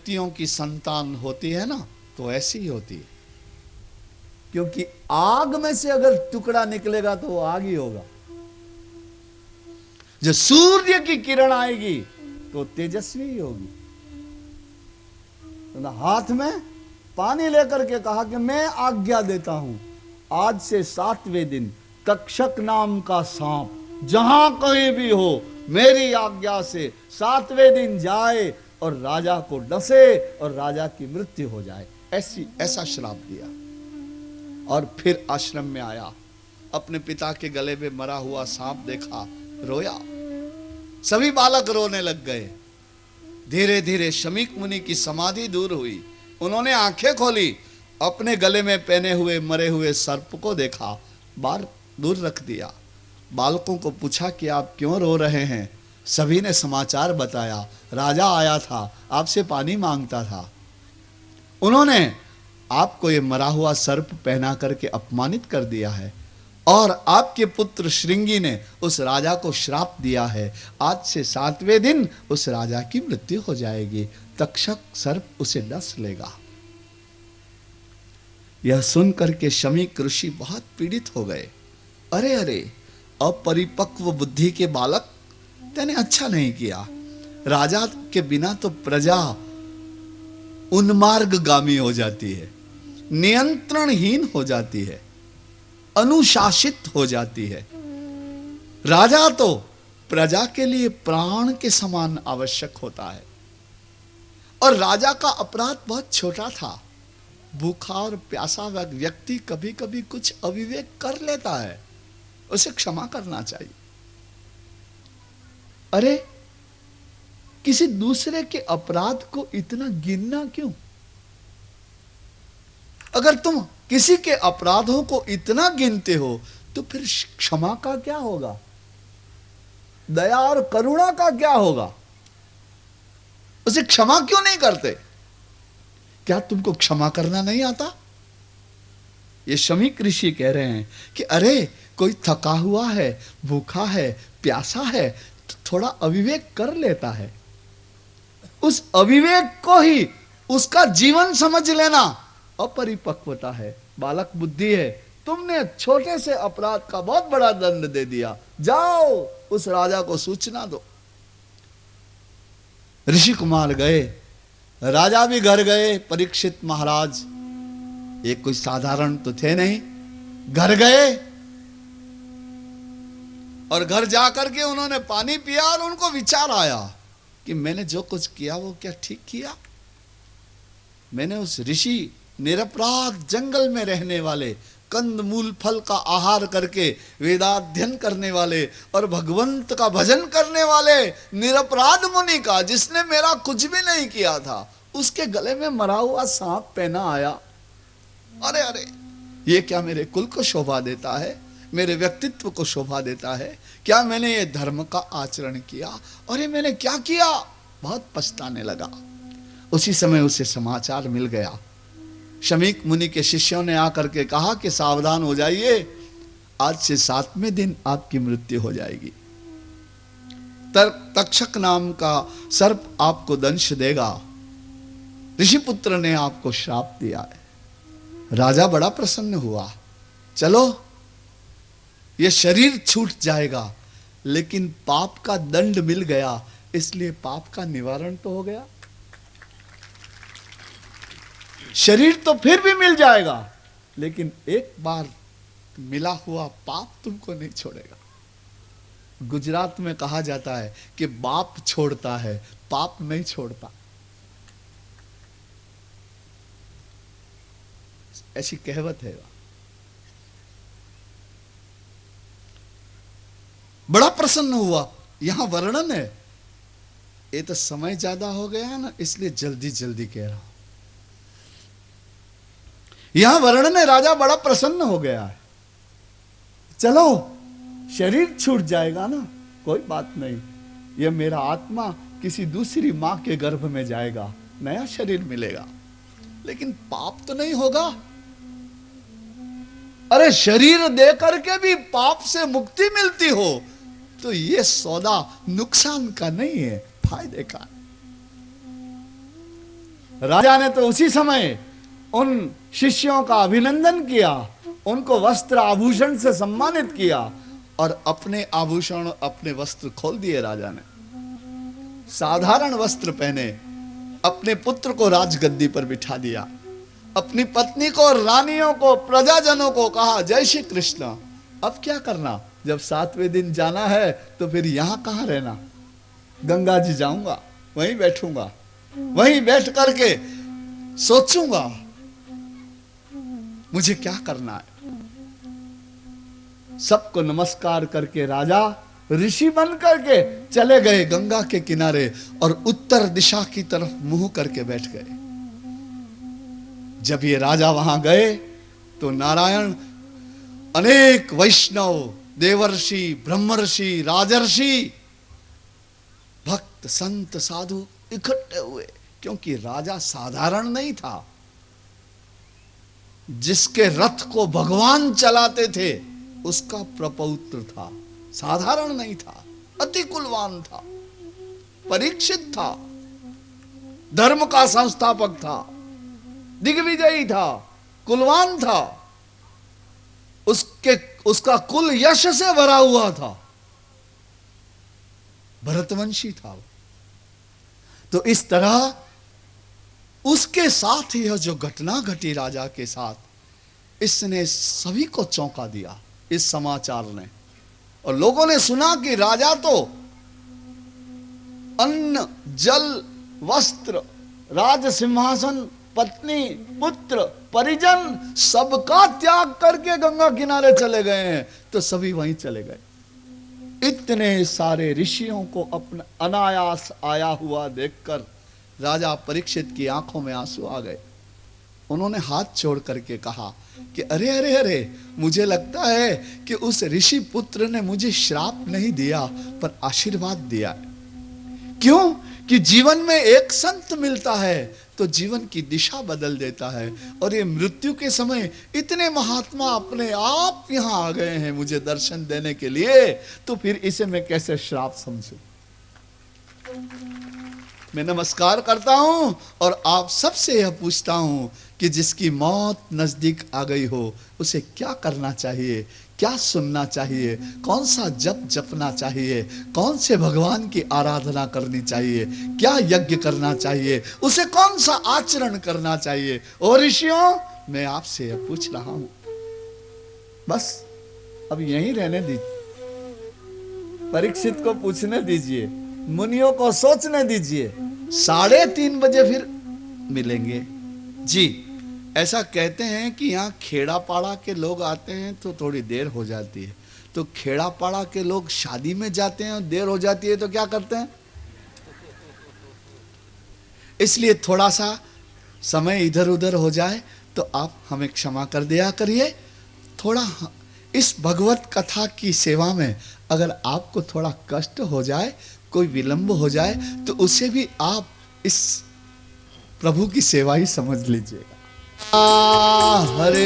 व्यक्तियों की संतान होती है ना, तो ऐसी ही होती है। क्योंकि आग में से अगर टुकड़ा निकलेगा तो वो आग ही होगा। जो सूर्य की किरण आएगी तो तेजस्वी ही होगी। तो हाथ में पानी लेकर के कहा कि मैं आज्ञा देता हूं, आज से 7वें दिन तक्षक नाम का सांप जहां कहीं भी हो, मेरी आज्ञा से 7वें दिन जाए और राजा को डसे और राजा की मृत्यु हो जाए। ऐसा श्राप दिया। और फिर आश्रम में आया, अपने पिता के गले में मरा हुआ सांप देखा, रोया। सभी बालक रोने लग गए। धीरे धीरे शमीक मुनि की समाधि दूर हुई। उन्होंने आंखें खोली, अपने गले में पहने हुए मरे हुए सर्प को देखा, बाहर दूर रख दिया। बालकों को पूछा कि आप क्यों रो रहे हैं? सभी ने समाचार बताया, राजा आया था, आपसे पानी मांगता था। उन्होंने आपको ये मरा हुआ सर्प पहना करके अपमानित कर दिया है और आपके पुत्र श्रृंगी ने उस राजा को श्राप दिया है, आज से 7वें दिन उस राजा की मृत्यु हो जाएगी, तक्षक सर्प उसे डस लेगा। यह सुनकर के शमीक ऋषि बहुत पीड़ित हो गए। अरे अरे, अपरिपक्व बुद्धि के बालक, तूने अच्छा नहीं किया। राजा के बिना तो प्रजा उन्मार्गगामी हो जाती है, नियंत्रणहीन हो जाती है, अनुशासित हो जाती है। राजा तो प्रजा के लिए प्राण के समान आवश्यक होता है। और राजा का अपराध बहुत छोटा था। भूखा और प्यासा व्यक्ति कभी कभी कुछ अविवेक कर लेता है, उसे क्षमा करना चाहिए। अरे, किसी दूसरे के अपराध को इतना गिनना क्यों? अगर तुम किसी के अपराधों को इतना गिनते हो तो फिर क्षमा का क्या होगा? दया और करुणा का क्या होगा? उसे क्षमा क्यों नहीं करते? क्या तुमको क्षमा करना नहीं आता? ये शमीक ऋषि कह रहे हैं कि अरे, कोई थका हुआ है, भूखा है, प्यासा है, तो थोड़ा अविवेक कर लेता है। उस अविवेक को ही उसका जीवन समझ लेना अपरिपक्वता है, बालक बुद्धि है। तुमने छोटे से अपराध का बहुत बड़ा दंड दे दिया, जाओ उस राजा को सूचना दो। ऋषि कुमार गए, राजा भी घर गए। परीक्षित महाराज ये कोई साधारण तो थे नहीं, घर गए और घर जाकर के उन्होंने पानी पिया और उनको विचार आया कि मैंने जो कुछ किया वो क्या ठीक किया? मैंने उस ऋषि, निरपराध जंगल में रहने वाले, कंद मूल फल का आहार करके वेदाध्ययन करने वाले और भगवंत का भजन करने वाले निरपराध मुनि का, जिसने मेरा कुछ भी नहीं किया था, उसके गले में मरा हुआ सांप पहना आया। अरे अरे, ये क्या मेरे कुल को शोभा देता है? मेरे व्यक्तित्व को शोभा देता है? क्या मैंने ये धर्म का आचरण किया? अरे मैंने क्या किया? बहुत पछताने लगा। उसी समय उसे समाचार मिल गया। शमीक मुनि के शिष्यों ने आकर के कहा कि सावधान हो जाइए, आज से 7वें दिन आपकी मृत्यु हो जाएगी। तक्षक नाम का सर्प आपको दंश देगा। ऋषिपुत्र ने आपको श्राप दिया है। राजा बड़ा प्रसन्न हुआ। चलो, यह शरीर छूट जाएगा, लेकिन पाप का दंड मिल गया, इसलिए पाप का निवारण तो हो गया। शरीर तो फिर भी मिल जाएगा, लेकिन एक बार मिला हुआ पाप तुमको नहीं छोड़ेगा। गुजरात में कहा जाता है कि बाप छोड़ता है, पाप नहीं छोड़ता। ऐसी कहावत है। बड़ा प्रसन्न हुआ। यहां वर्णन है, ये तो समय ज्यादा हो गया है ना, इसलिए जल्दी जल्दी कह रहा हूं। यहां वर्णन है, राजा बड़ा प्रसन्न हो गया है। चलो, शरीर छूट जाएगा ना, कोई बात नहीं, यह मेरा आत्मा किसी दूसरी मां के गर्भ में जाएगा, नया शरीर मिलेगा, लेकिन पाप तो नहीं होगा। अरे, शरीर दे करके भी पाप से मुक्ति मिलती हो तो यह सौदा नुकसान का नहीं है, फायदे का। राजा ने तो उसी समय उन शिष्यों का अभिनंदन किया, उनको वस्त्र आभूषण से सम्मानित किया और अपने आभूषण, अपने वस्त्र खोल दिए। राजा ने साधारण वस्त्र पहने, अपने पुत्र को राजगद्दी पर बिठा दिया, अपनी पत्नी को, रानियों को, प्रजाजनों को कहा जय श्री कृष्ण। अब क्या करना, जब 7वें दिन जाना है तो फिर यहां कहां रहना, गंगा जी जाऊंगा, वहीं बैठूंगा, वहीं बैठ करके सोचूंगा मुझे क्या करना है। सबको नमस्कार करके राजा ऋषि बन करके चले गए गंगा के किनारे और उत्तर दिशा की तरफ मुंह करके बैठ गए। जब ये राजा वहां गए तो नारायण, अनेक वैष्णव, देवर्षि, ब्रह्मर्षि, राजर्षि, भक्त, संत, साधु इकट्ठे हुए, क्योंकि राजा साधारण नहीं था। जिसके रथ को भगवान चलाते थे उसका प्रपौत्र था, साधारण नहीं था, अति कुलवान था, परीक्षित था, धर्म का संस्थापक था, दिग्विजयी था, कुलवान था, उसका कुल यश से भरा हुआ था, भरतवंशी था। तो इस तरह उसके साथ यह जो घटना घटी राजा के साथ, इसने सभी को चौंका दिया, इस समाचार ने। और लोगों ने सुना कि राजा तो अन्न, जल, वस्त्र, राज सिंहासन, पत्नी, पुत्र, परिजन सबका त्याग करके गंगा किनारे चले गए हैं। तो सभी वहीं चले गए। इतने सारे ऋषियों को अपना अनायास आया हुआ देखकर राजा परीक्षित की आंखों में आंसू आ गए। उन्होंने हाथ जोड़ करके कहा कि अरे अरे अरे, मुझे लगता है कि उस ऋषि पुत्र ने मुझे श्राप नहीं दिया पर आशीर्वाद दिया। क्यों? कि जीवन में एक संत मिलता है तो जीवन की दिशा बदल देता है। और ये मृत्यु के समय इतने महात्मा अपने आप यहां आ गए हैं मुझे दर्शन देने के लिए, तो फिर इसे मैं कैसे श्राप समझूं? मैं नमस्कार करता हूं और आप सबसे यह पूछता हूं कि जिसकी मौत नजदीक आ गई हो उसे क्या करना चाहिए, क्या सुनना चाहिए, कौन सा जप जपना चाहिए, कौन से भगवान की आराधना करनी चाहिए, क्या यज्ञ करना चाहिए, उसे कौन सा आचरण करना चाहिए। और ऋषियों, मैं आपसे यह पूछ रहा हूं, बस अब यहीं रहने दीजिए, परीक्षित को पूछने दीजिए, मुनियों को सोचने दीजिए, 3:30 बजे फिर मिलेंगे। जी, ऐसा कहते हैं कि यहाँ खेड़ा पाड़ा के लोग आते हैं तो थोड़ी देर हो जाती है, तो खेड़ा पाड़ा के लोग शादी में जाते हैं और देर हो जाती है तो क्या करते हैं? इसलिए थोड़ा सा समय इधर उधर हो जाए तो आप हमें क्षमा कर दिया करिए। थोड़ा इस भगवत कथा की सेवा में अगर आपको थोड़ा कष्ट हो जाए, कोई विलंब हो जाए, तो उसे भी आप इस प्रभु की सेवा ही समझ लीजिएगा। हरे